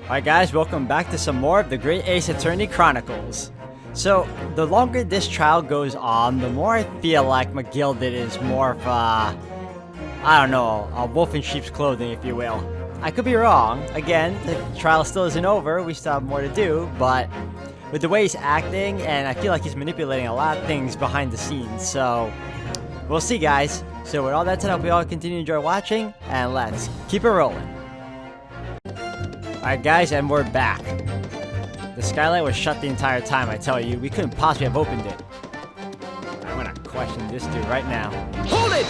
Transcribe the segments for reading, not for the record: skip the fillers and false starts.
Alright guys, welcome back to some more of the Great Ace Attorney Chronicles. So, the longer this trial goes on, the more I feel like McGilded is more of a, I don't know, a wolf in sheep's clothing, if you will. I could be wrong. Again, the trial still isn't over, we still have more to do, but with the way he's acting, and I feel like he's manipulating a lot of things behind the scenes, so we'll see guys. So with all that said, I hope you all continue to enjoy watching, and let's keep it rolling. Alright guys, and we're back. The skylight was shut the entire time, I tell you. We couldn't possibly have opened it. I'm gonna question this dude right now. Hold it!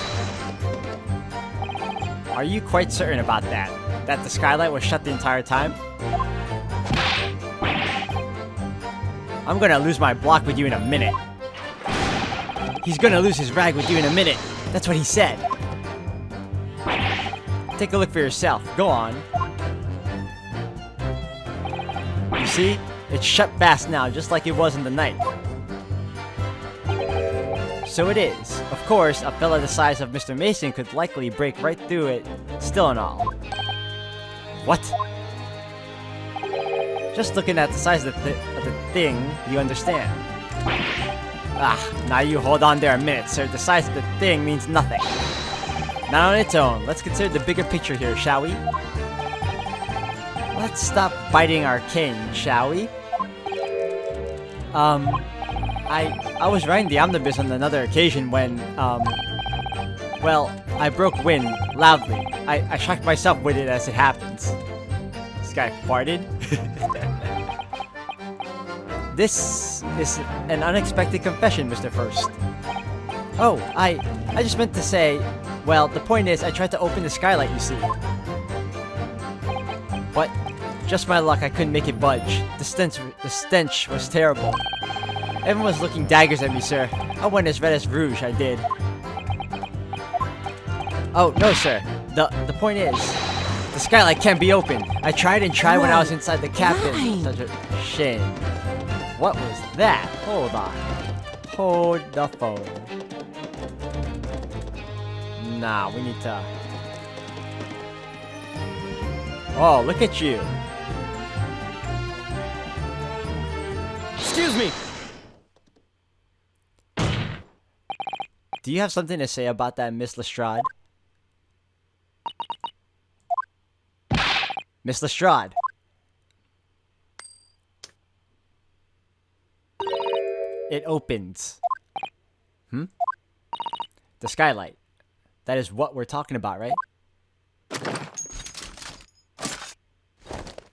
Are you quite certain about that? That the skylight was shut the entire time? I'm gonna lose my block with you in a minute. He's gonna lose his rag with you in a minute. That's what he said. Take a look for yourself. Go on. You see? It's shut fast now, just like it was in the night. So it is. Of course, a fella the size of Mr. Mason could likely break right through it, still and all. What? Just looking at the size of the thing, you understand. Ah, now you hold on there a minute, sir. The size of the thing means nothing. Not on its own. Let's consider the bigger picture here, shall we? Let's stop biting our cane, shall we? I was riding the omnibus on another occasion when, well, I broke wind loudly. I shocked myself with it as it happens. This guy farted. This is an unexpected confession, Mr. First. Oh, I just meant to say, well, the point is I tried to open the skylight, you see. But just my luck, I couldn't make it budge. The stench was terrible. Everyone was looking daggers at me, sir. I went as red as rouge, I did. Oh, no, sir. The point is, the skylight can't be opened. I tried and tried when I was inside the cabin. Such a shame. What was that? Hold on. Hold the phone. Nah, we need to... Oh, look at you. Excuse me! Do you have something to say about that, Miss Lestrade? Miss Lestrade. It opens. The skylight. That is what we're talking about, right?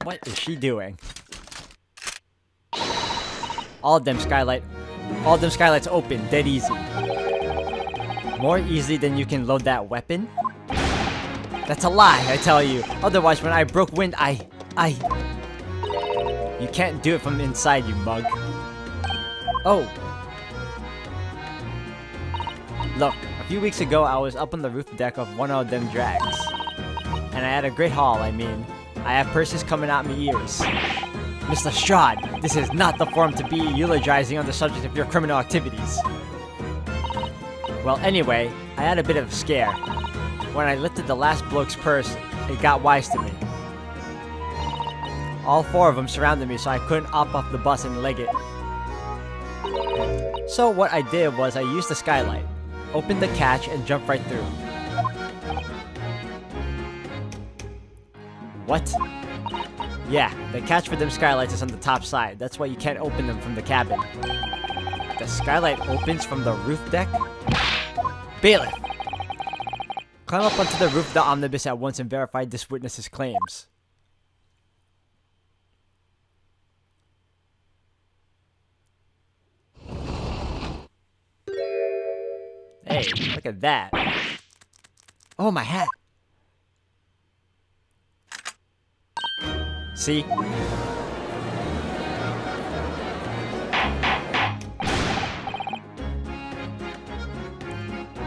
What is she doing? All them skylights open, dead easy. More easily than you can load that weapon? That's a lie, I tell you. Otherwise, when I broke wind, You can't do it from inside, you mug. Oh. Look, a few weeks ago, I was up on the roof deck of one of them drags. And I had a great haul, I mean. I have purses coming out my ears. Miss Lestrade, this is not the forum to be eulogizing on the subject of your criminal activities. Well, anyway, I had a bit of a scare. When I lifted the last bloke's purse, it got wise to me. All four of them surrounded me, so I couldn't hop off the bus and leg it. So what I did was I used the skylight, opened the catch, and jumped right through. What? Yeah, the catch for them skylights is on the top side. That's why you can't open them from the cabin. The skylight opens from the roof deck? Bailiff! Climb up onto the roof of the omnibus at once and verify this witness's claims. Hey, look at that. Oh, my hat. See?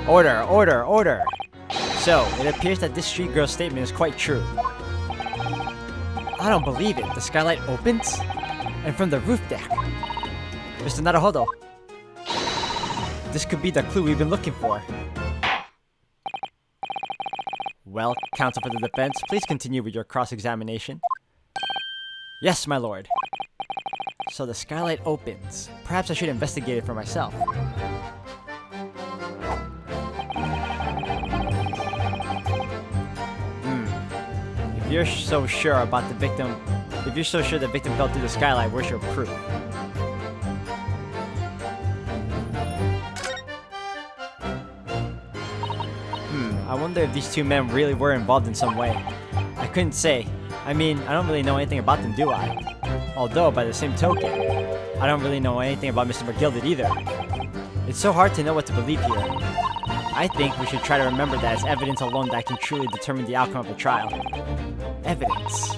Order, order, order. So, it appears that this street girl's statement is quite true. I don't believe it. The skylight opens? And from the roof deck. Mr. Naruhodo. This could be the clue we've been looking for. Well, counsel for the defense, please continue with your cross-examination. Yes, my lord. So the skylight opens. Perhaps I should investigate it for myself. If you're so sure about the victim, if you're so sure the victim fell through the skylight, where's your proof? I wonder if these two men really were involved in some way. I couldn't say. I mean, I don't really know anything about them, do I? Although, by the same token, I don't really know anything about Mr. McGilded either. It's so hard to know what to believe here. I think we should try to remember that it's evidence alone that can truly determine the outcome of a trial. Evidence.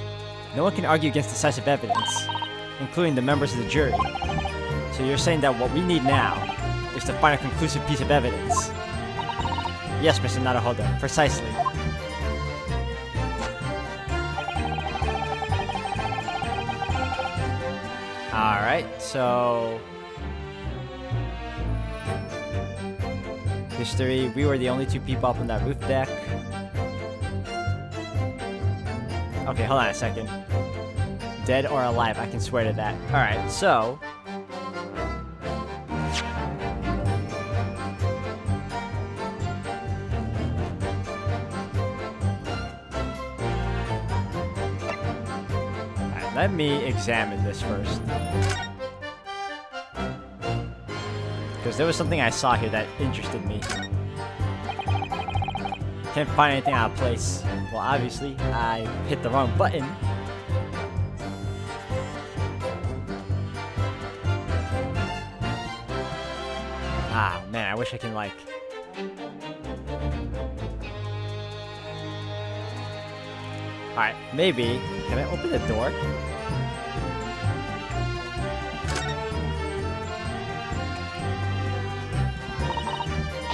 No one can argue against decisive evidence, including the members of the jury. So you're saying that what we need now is to find a conclusive piece of evidence. Yes, Mr. Naruhodo, precisely. Alright, so... history, we were the only two people up on that roof deck. Okay, hold on a second. Dead or alive, I can swear to that. Alright, so... let me examine this first. Because there was something I saw here that interested me. Can't find anything out of place. Well, obviously, I hit the wrong button. Ah, man, I wish I can, like... Alright, maybe... Can I open the door?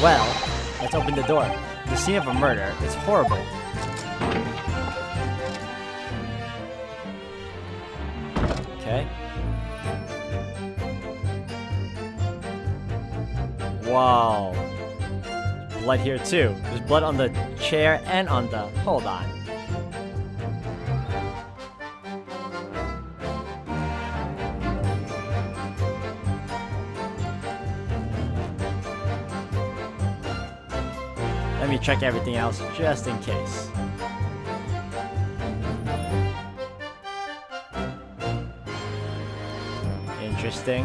Well, let's open the door. The scene of a murder. It's horrible. Okay. Whoa. Blood here too. There's blood on the chair and on the... Hold on. Let me check everything else just in case. Interesting.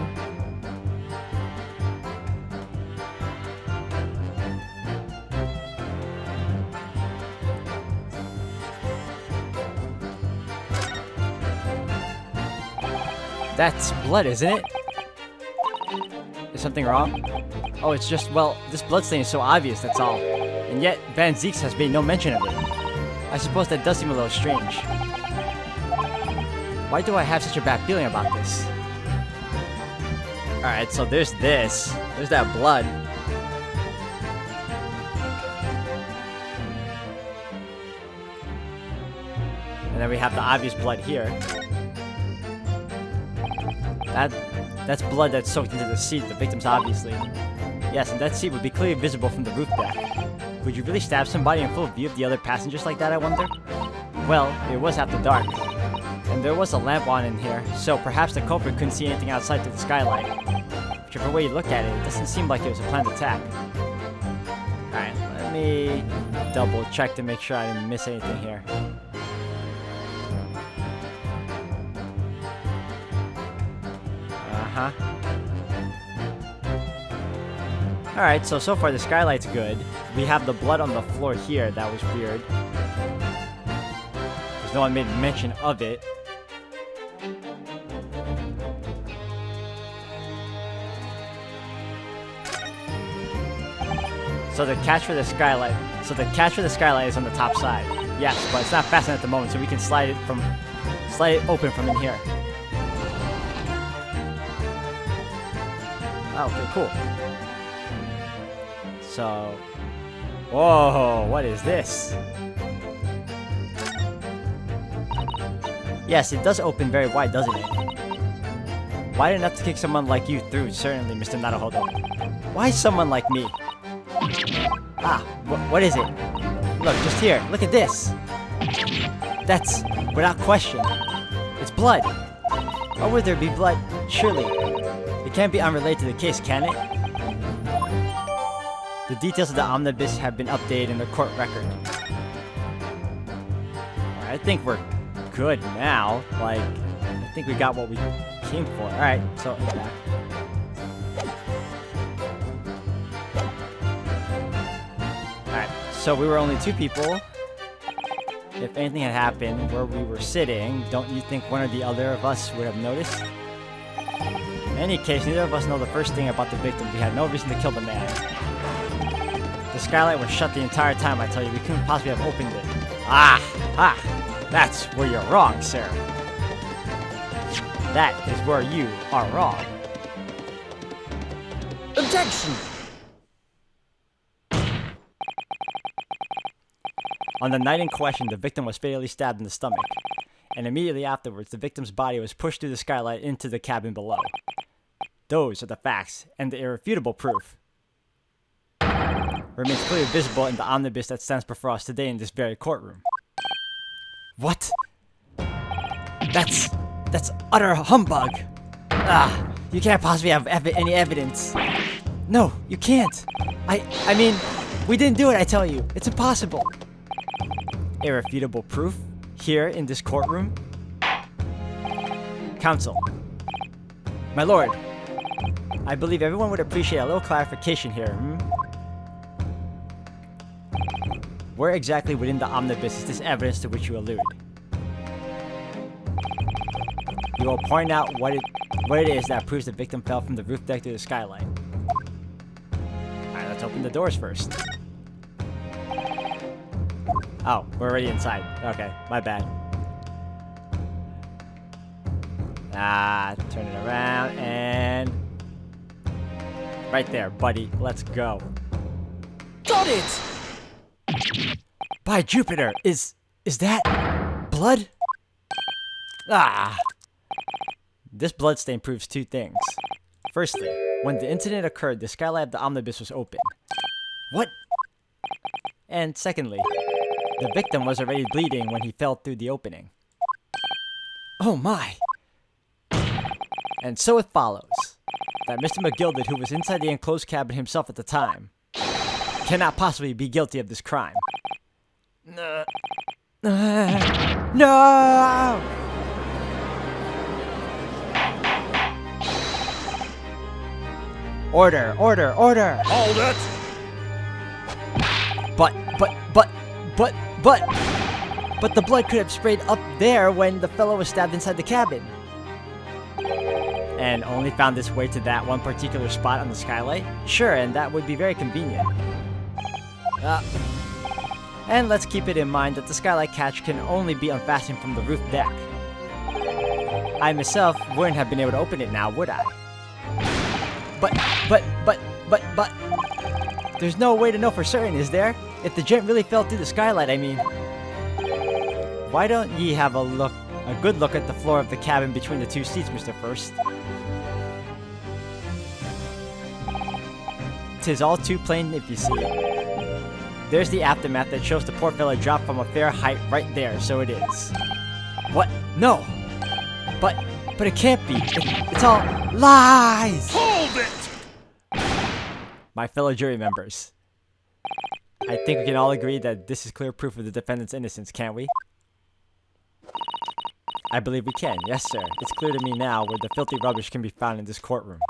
That's blood, isn't it? Is something wrong? Oh, it's just, well, this blood stain is so obvious, that's all. And yet, Van Zieks has made no mention of it. I suppose that does seem a little strange. Why do I have such a bad feeling about this? Alright, so there's this. There's that blood. And then we have the obvious blood here. That's blood that's soaked into the seat, the victim's obviously. Yes, and that seat would be clearly visible from the roof deck. Would you really stab somebody in full view of the other passengers like that, I wonder? Well, it was after dark. And there was a lamp on in here, so perhaps the culprit couldn't see anything outside through the skylight. Whichever way you look at it, it doesn't seem like it was a planned attack. Alright, let me double check to make sure I didn't miss anything here. Uh-huh. Alright, so far the skylight's good. We have the blood on the floor here, that was weird. Because no one made mention of it. So the catch for the skylight is on the top side. Yes, but it's not fastened at the moment, so we can slide it open from in here. Oh, okay, cool. So, whoa, what is this? Yes, it does open very wide, doesn't it? Wide enough to kick someone like you through, certainly, Mr. Naruhodo. Why someone like me? Ah, what is it? Look, just here, look at this. That's, without question, it's Blood! Why would there be blood? Surely. It can't be unrelated to the case, can it? The details of the omnibus have been updated in the court record. I think we're good now. Like, I think we got what we came for. Alright, so in the back. Alright, so we were only 2 people. If anything had happened where we were sitting, don't you think one or the other of us would have noticed? In any case, neither of us know the first thing about the victim. We had no reason to kill the man. The skylight was shut the entire time, I tell you. We couldn't possibly have opened it. That's where you're wrong, sir. That is where you are wrong. Objection! On the night in question, the victim was fatally stabbed in the stomach, and immediately afterwards, the victim's body was pushed through the skylight into the cabin below. Those are the facts, and the irrefutable proof remains clearly visible in the omnibus that stands before us today in this very courtroom. What? That's utter humbug! You can't possibly have any evidence. No, you can't. I mean, we didn't do it, I tell you. It's impossible. Irrefutable proof? Here in this courtroom? Counsel. My lord, I believe everyone would appreciate a little clarification here, Where exactly within the omnibus is this evidence to which you allude? You will point out what it is that proves the victim fell from the roof deck to the skylight. Alright, let's open the doors first. Oh, we're already inside. Okay, my bad. Turn it around and... right there, buddy. Let's go. Got it! By Jupiter, is that blood? This bloodstain proves 2 things. Firstly, when the incident occurred, the skylight of the omnibus was open. What? And secondly, the victim was already bleeding when he fell through the opening. Oh my! And so it follows that Mr. McGilded, who was inside the enclosed cabin himself at the time, cannot possibly be guilty of this crime. No! Order! Hold it! But the blood could have sprayed up there when the fellow was stabbed inside the cabin. And only found its way to that one particular spot on the skylight? Sure, and that would be very convenient. And let's keep it in mind that the skylight catch can only be unfastened from the roof deck. I myself wouldn't have been able to open it now, would I? But, there's no way to know for certain, is there? If the gent really fell through the skylight, I mean. Why don't ye have a good look at the floor of the cabin between the 2 seats, Mr. First? 'Tis all too plain if you see it. There's the aftermath that shows the poor fellow dropped from a fair height right there, so it is. What? No! But it can't be. It's all lies! Hold it! My fellow jury members, I think we can all agree that this is clear proof of the defendant's innocence, can't we? I believe we can, yes sir. It's clear to me now where the filthy rubbish can be found in this courtroom.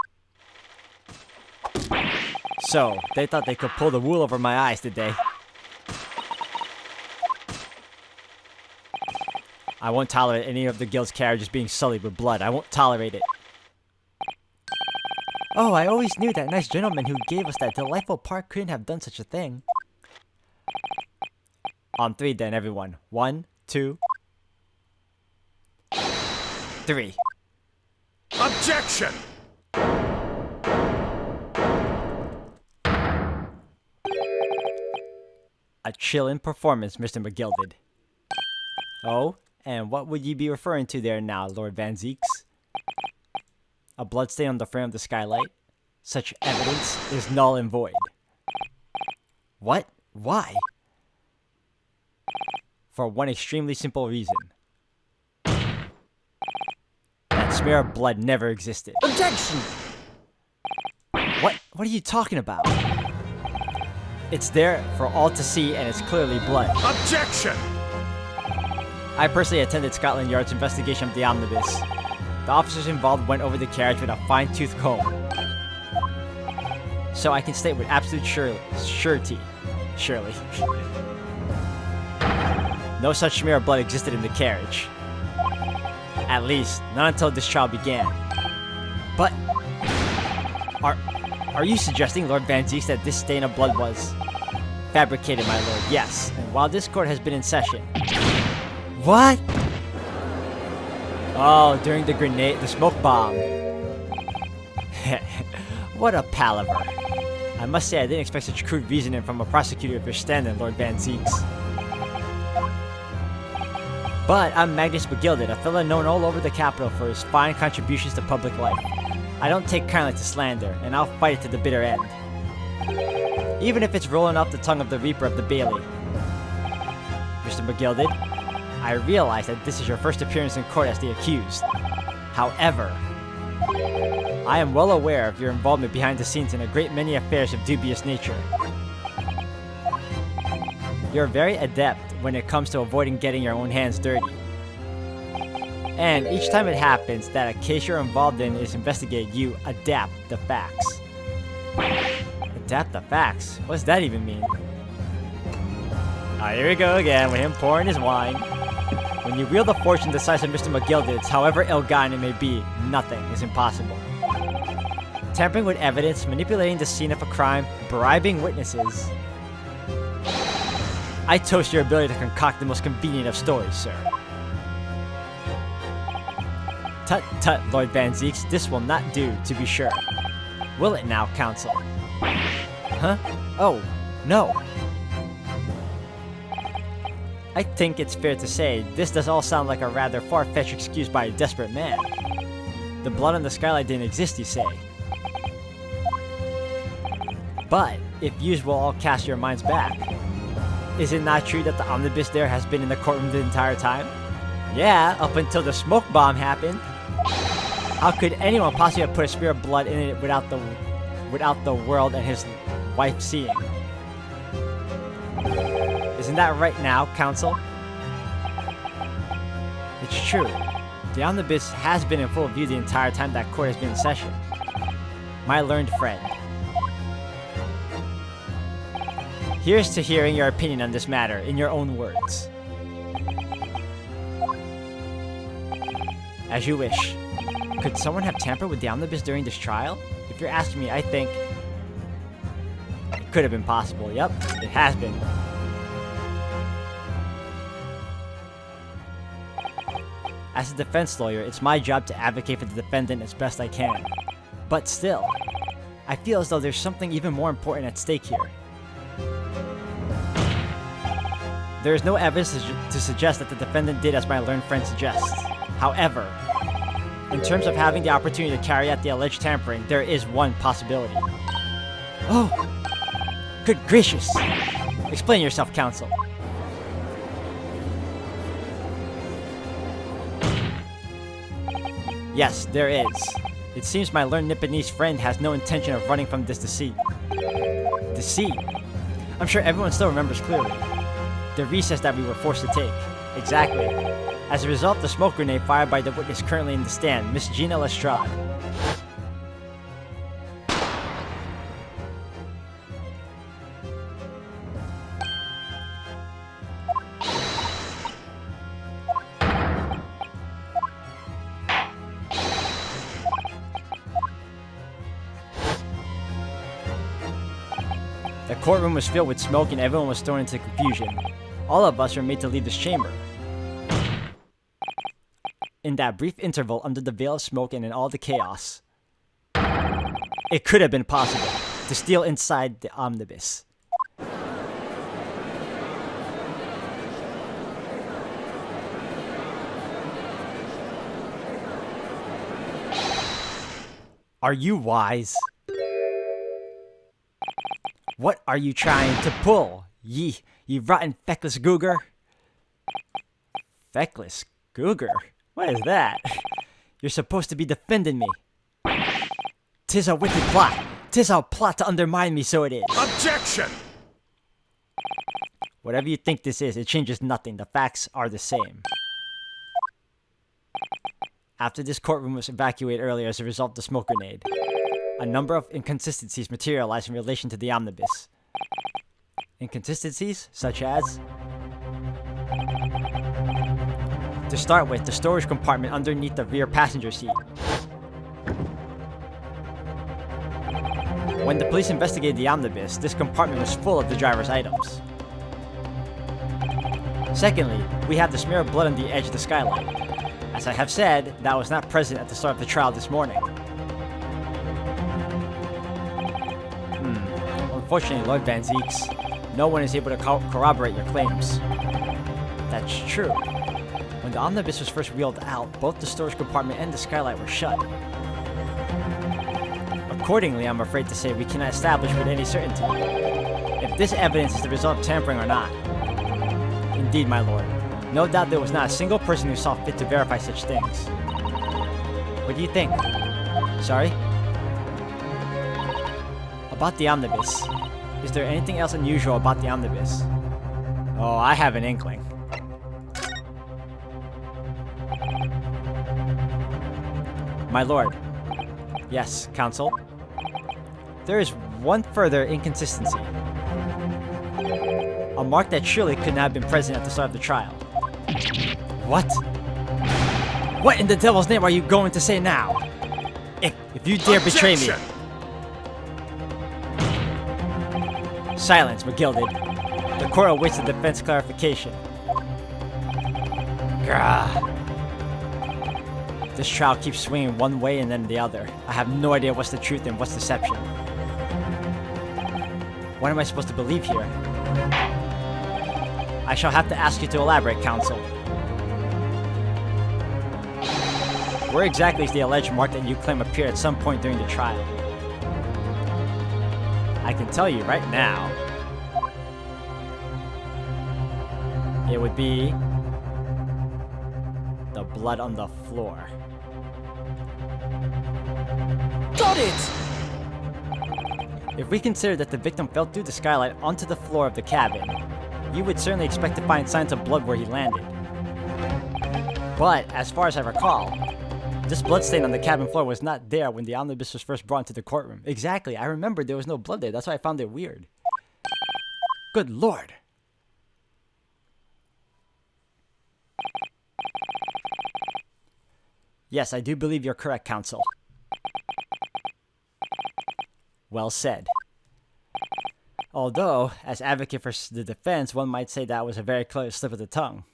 So, they thought they could pull the wool over my eyes, did they? I won't tolerate any of the guild's carriages being sullied with blood. I won't tolerate it. Oh, I always knew that nice gentleman who gave us that delightful park couldn't have done such a thing. On 3 then, everyone. 1, 2, 3. Objection! A chillin' performance, Mr. McGilded. Oh, and what would ye be referring to there now, Lord Van Zeeks? A bloodstain on the frame of the skylight? Such evidence is null and void. What? Why? For one extremely simple reason. smear of blood never existed. Objection! What are you talking about? It's there for all to see, and it's clearly blood. Objection! I personally attended Scotland Yard's investigation of the omnibus. The officers involved went over the carriage with a fine-tooth comb. So I can state with absolute surety, no such smear of blood existed in the carriage. At least, not until this trial began. But, are you suggesting, Lord Van Zieks, that this stain of blood was fabricated, my lord? Yes, and while this court has been in session. What? Oh, during the smoke bomb. What a palaver. I must say I didn't expect such crude reasoning from a prosecutor of your standing, Lord Van Zieks. But I'm Magnus McGilded, a fellow known all over the capital for his fine contributions to public life. I don't take kindly to slander, and I'll fight it to the bitter end. Even if it's rolling off the tongue of the Reaper of the Bailey. Mr. McGilded, I realize that this is your first appearance in court as the accused. However, I am well aware of your involvement behind the scenes in a great many affairs of dubious nature. You're very adept when it comes to avoiding getting your own hands dirty. And each time it happens that a case you're involved in is investigated, you adapt the facts. Adapt the facts? What does that even mean? Ah, here we go again with him pouring his wine. When you wield a fortune the size of Mr. McGilded's, however ill-gotten it may be, nothing is impossible. Tampering with evidence, manipulating the scene of a crime, bribing witnesses. I toast your ability to concoct the most convenient of stories, sir. Tut tut, Lord Van Zieks, this will not do, to be sure. Will it now, counsel? Huh? Oh, no. I think it's fair to say, this does all sound like a rather far-fetched excuse by a desperate man. The blood on the skylight didn't exist, you say. But, if yous will all cast your minds back, is it not true that the omnibus there has been in the courtroom the entire time? Yeah, up until the smoke bomb happened. How could anyone possibly have put a smear of blood in it without the world and his wife seeing? Isn't that right now, counsel? It's true. The omnibus has been in full view the entire time that court has been in session. My learned friend. Here's to hearing your opinion on this matter in your own words. As you wish. Could someone have tampered with the omnibus during this trial? If you're asking me, I think it could have been possible. Yep, it has been. As a defense lawyer, it's my job to advocate for the defendant as best I can. But still, I feel as though there's something even more important at stake here. There is no evidence to suggest that the defendant did as my learned friend suggests. However, in terms of having the opportunity to carry out the alleged tampering, there is one possibility. Oh! Good gracious! Explain yourself, counsel. Yes, there is. It seems my learned Nipponese friend has no intention of running from this deceit. Deceit? I'm sure everyone still remembers clearly. The recess that we were forced to take. Exactly. As a result, the smoke grenade fired by the witness currently in the stand, Miss Gina Lestrade. The courtroom was filled with smoke and everyone was thrown into confusion. All of us were made to leave this chamber. In that brief interval under the veil of smoke and in all the chaos, it could have been possible to steal inside the omnibus. Are you wise? What are you trying to pull, ye rotten feckless googer? Feckless googer? What is that? You're supposed to be defending me. 'Tis a wicked plot. 'Tis a plot to undermine me, so it is. Objection! Whatever you think this is, it changes nothing. The facts are the same. After this courtroom was evacuated earlier as a result of the smoke grenade, a number of inconsistencies materialized in relation to the omnibus. Inconsistencies such as... To start with, the storage compartment underneath the rear passenger seat. When the police investigated the omnibus, this compartment was full of the driver's items. Secondly, we have the smear of blood on the edge of the skylight. As I have said, that was not present at the start of the trial this morning. Unfortunately, Lord Van Zeeks, no one is able to corroborate your claims. That's true. When the omnibus was first wheeled out, both the storage compartment and the skylight were shut. Accordingly, I'm afraid to say we cannot establish with any certainty if this evidence is the result of tampering or not. Indeed, my lord. No doubt there was not a single person who saw fit to verify such things. What do you think? Sorry? About the omnibus. Is there anything else unusual about the omnibus? Oh, I have an inkling. My lord. Yes, counsel. There is one further inconsistency. A mark that surely could not have been present at the start of the trial. What? What in the devil's name are you going to say now? If you dare betray me... Silence, McGilded. The court awaits the defense clarification. Grah. This trial keeps swinging one way and then the other. I have no idea what's the truth and what's deception. What am I supposed to believe here? I shall have to ask you to elaborate, counsel. Where exactly is the alleged mark that you claim appeared at some point during the trial? I can tell you right now. It would be the blood on the floor. Got it! If we consider that the victim fell through the skylight onto the floor of the cabin, you would certainly expect to find signs of blood where he landed. But, as far as I recall, this bloodstain on the cabin floor was not there when the omnibus was first brought into the courtroom. Exactly, I remember there was no blood there. That's why I found it weird. Good lord! Yes, I do believe you're correct, counsel. Well said. Although, as advocate for the defense, one might say that was a very close slip of the tongue.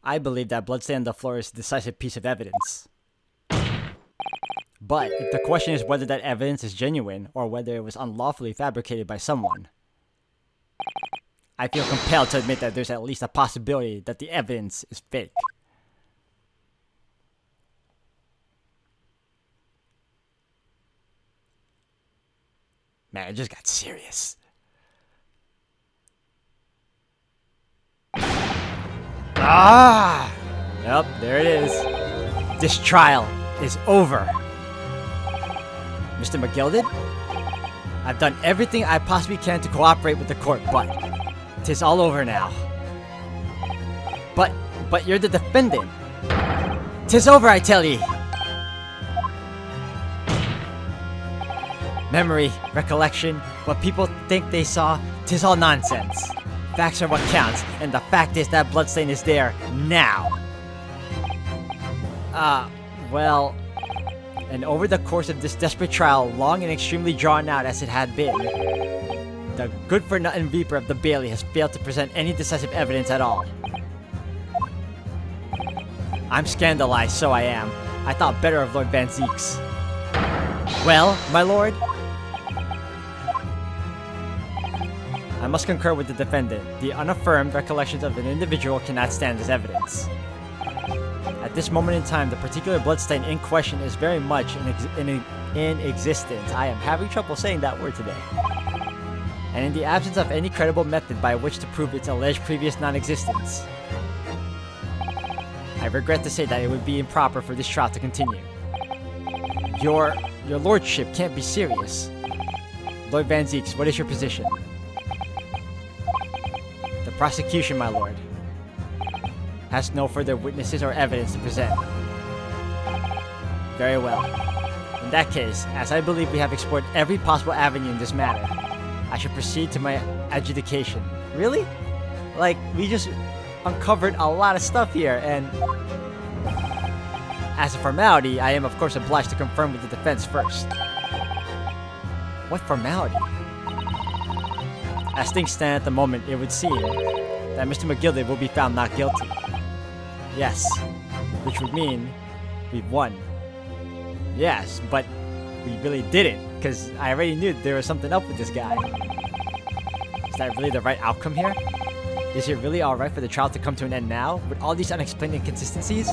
I believe that bloodstain on the floor is a decisive piece of evidence. But if the question is whether that evidence is genuine or whether it was unlawfully fabricated by someone, I feel compelled to admit that there's at least a possibility that the evidence is fake. Man, it just got serious. Ah! Yep, there it is. This trial is over. Mr. McGilded, I've done everything I possibly can to cooperate with the court, but 'tis all over now. But you're the defendant. 'Tis over, I tell ye. Memory, recollection, what people think they saw, 'tis all nonsense. Facts are what counts, and the fact is that bloodstain is there now. Well, and over the course of this desperate trial, long and extremely drawn out as it had been, the good-for-nothing Reaper of the Bailey has failed to present any decisive evidence at all. I'm scandalized, so I am. I thought better of Lord Van Zeeks. Well, my lord? I must concur with the defendant. The unaffirmed recollections of an individual cannot stand as evidence. At this moment in time, the particular bloodstain in question is very much in existence. I am having trouble saying that word today. and in the absence of any credible method by which to prove its alleged previous non-existence, I regret to say that it would be improper for this trial to continue. Your lordship can't be serious. Lord Van Zeeks, what is your position? The prosecution, my lord, has no further witnesses or evidence to present. Very well. In that case, as I believe we have explored every possible avenue in this matter, I should proceed to my adjudication. Really? Like, we just uncovered a lot of stuff here, and as a formality, I am of course obliged to confirm with the defense first. What formality? As things stand at the moment, it would seem that Mr. McGilded will be found not guilty. Yes, which would mean we've won. Yes, but we really didn't, because I already knew there was something up with this guy. Is that really the right outcome here? Is it really alright for the trial to come to an end now, with all these unexplained inconsistencies?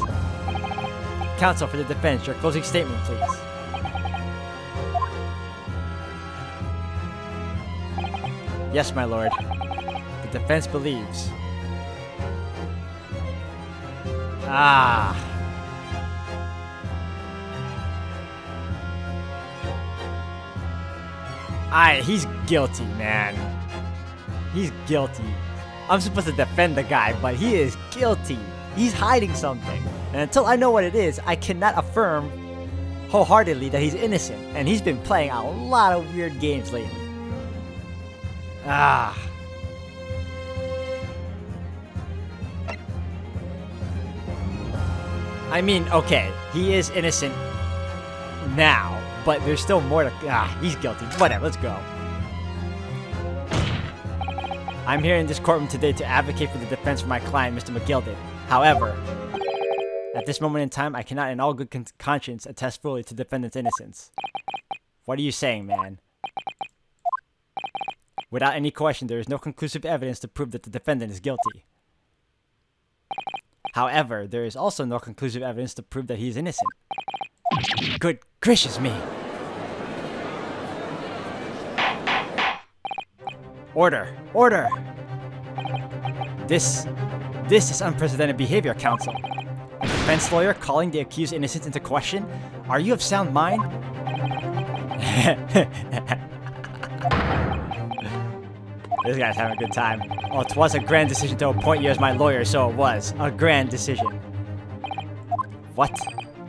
Counsel for the defense, your closing statement, please. Yes, my lord. The defense believes. He's guilty, man. He's guilty. I'm supposed to defend the guy, but he is guilty. He's hiding something. And until I know what it is, I cannot affirm wholeheartedly that he's innocent. And he's been playing a lot of weird games lately. I mean, okay, he is innocent now, but there's still more to... he's guilty. Whatever, let's go. I'm here in this courtroom today to advocate for the defense for my client, Mr. McGilded. However, at this moment in time, I cannot in all good conscience attest fully to defendant's innocence. What are you saying, man? Without any question, there is no conclusive evidence to prove that the defendant is guilty. However, there is also no conclusive evidence to prove that he is innocent. Good gracious me! Order! Order! This is unprecedented behavior, counsel. A defense lawyer calling the accused innocent into question? Are you of sound mind? This guy's having a good time. Oh, it was a grand decision to appoint you as my lawyer, so it was. A grand decision. What?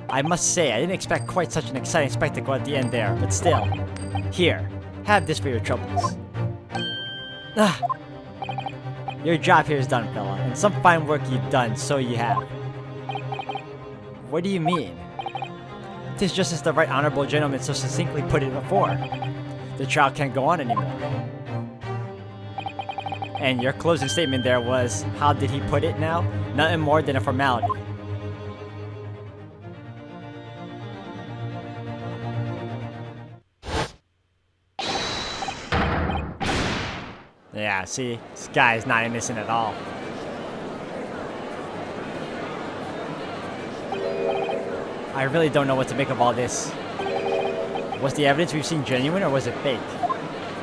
I must say, I didn't expect quite such an exciting spectacle at the end there, but still. Here, have this for your troubles. Your job here is done, fella, and some fine work you've done, so you have. What do you mean? 'Tis just as the right honorable gentleman so succinctly put it before. The trial can't go on anymore. And your closing statement there was, how did he put it now? Nothing more than a formality. Yeah, see, this guy is not innocent at all. I really don't know what to make of all this. Was the evidence we've seen genuine or was it fake?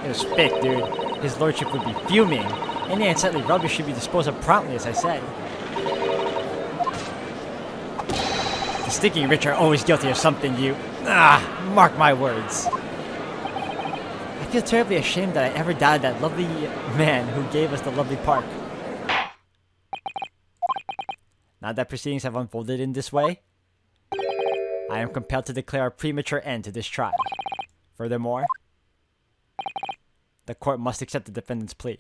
It was fake, dude. His lordship would be fuming. Any unsightly rubbish should be disposed of promptly, as I said. The stinking rich are always guilty of something, you... mark my words. I feel terribly ashamed that I ever doubted that lovely man who gave us the lovely park. Now that proceedings have unfolded in this way, I am compelled to declare a premature end to this trial. Furthermore, the court must accept the defendant's plea.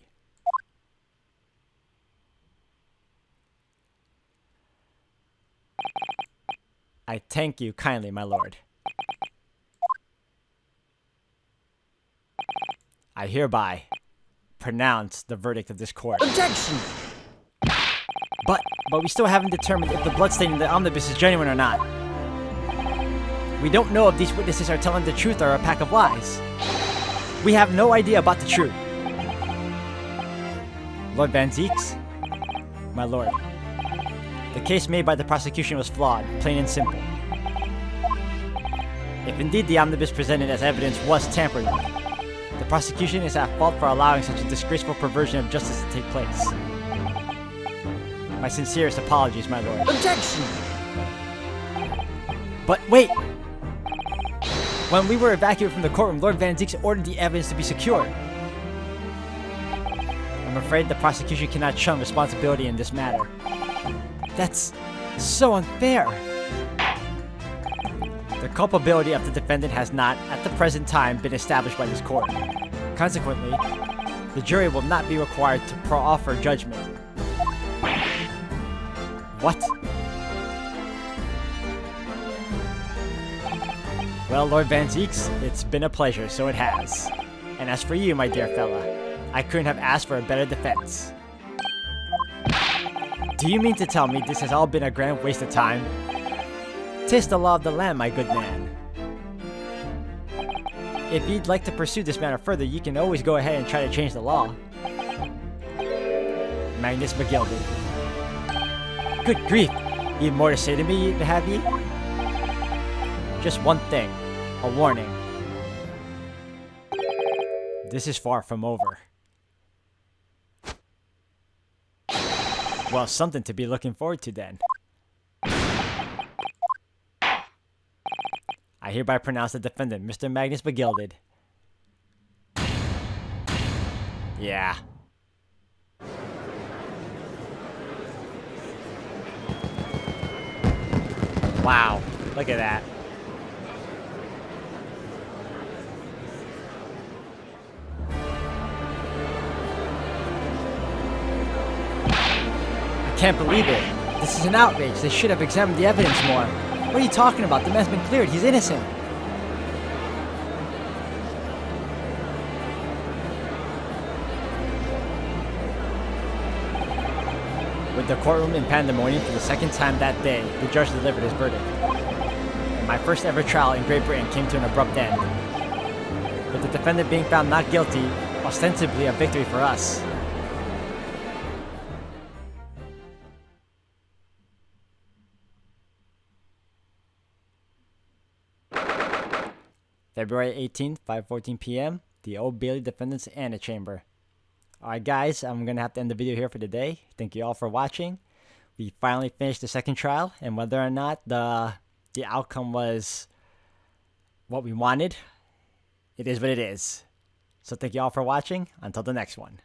I thank you kindly, my lord. I hereby pronounce the verdict of this court. Objection! But we still haven't determined if the bloodstain in the omnibus is genuine or not. We don't know if these witnesses are telling the truth or a pack of lies. We have no idea about the truth. Lord Van Zeeks? My lord. The case made by the prosecution was flawed, plain and simple. If indeed the omnibus presented as evidence was tampered with, The prosecution is at fault for allowing such a disgraceful perversion of justice to take place. My sincerest apologies, my lord. Objection! But wait! When we were evacuated from the courtroom, Lord Van Zieks ordered the evidence to be secured. I'm afraid the prosecution cannot shun responsibility in this matter. That's so unfair! The culpability of the defendant has not, at the present time, been established by this court. Consequently, the jury will not be required to proffer judgment. What? Well, Lord Van Zieks, it's been a pleasure, so it has. And as for you, my dear fella, I couldn't have asked for a better defense. Do you mean to tell me this has all been a grand waste of time? 'Tis the law of the land, my good man. If you'd like to pursue this matter further, you can always go ahead and try to change the law. Magnus McGilded. Good grief! You have more to say to me, have you? Just one thing. A warning. This is far from over. Well, something to be looking forward to then. I hereby pronounce the defendant, Mr. Magnus McGilded. Yeah. Wow, look at that. I can't believe it. This is an outrage. They should have examined the evidence more. What are you talking about? The man's been cleared. He's innocent. With the courtroom in pandemonium for the second time that day, the judge delivered his verdict. And my first ever trial in Great Britain came to an abrupt end. With the defendant being found not guilty, ostensibly a victory for us. February 18th, 5:14 p.m., the Old Bailey Defendant's Antechamber. Alright guys, I'm going to have to end the video here for today. Thank you all for watching. We finally finished the second trial, and whether or not the outcome was what we wanted, it is what it is. So thank you all for watching. Until the next one.